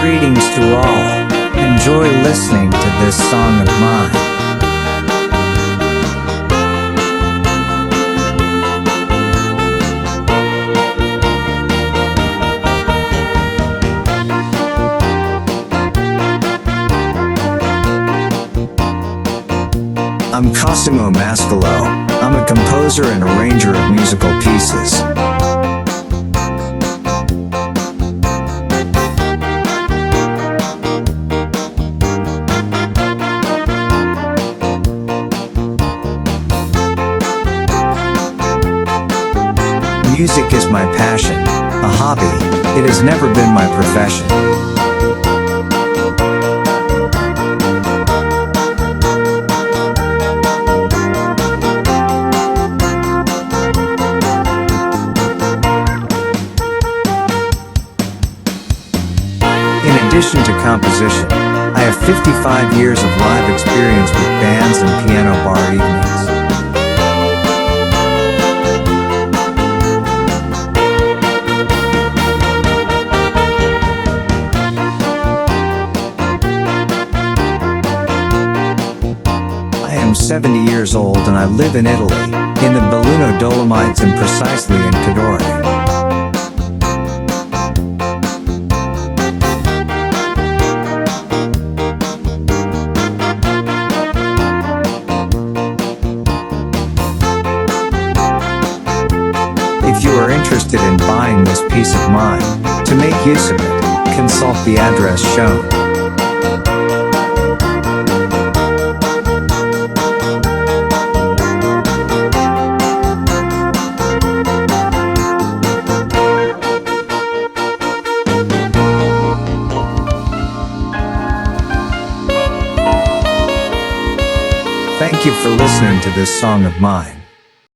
Greetings to all. Enjoy listening to this song of mine. I'm Cosimo Mascolo. I'm a composer and arranger of musical pieces. Music is my passion, a hobby. It has never been my profession. In addition to composition, I have 55 years of live experience with bands and piano bar evenings. I am 70 years old and I live in Italy, in the Belluno Dolomites and precisely in Cadore. If you are interested in buying this piece of mine, to make use of it, consult the address shown. Thank you for listening to this song of mine.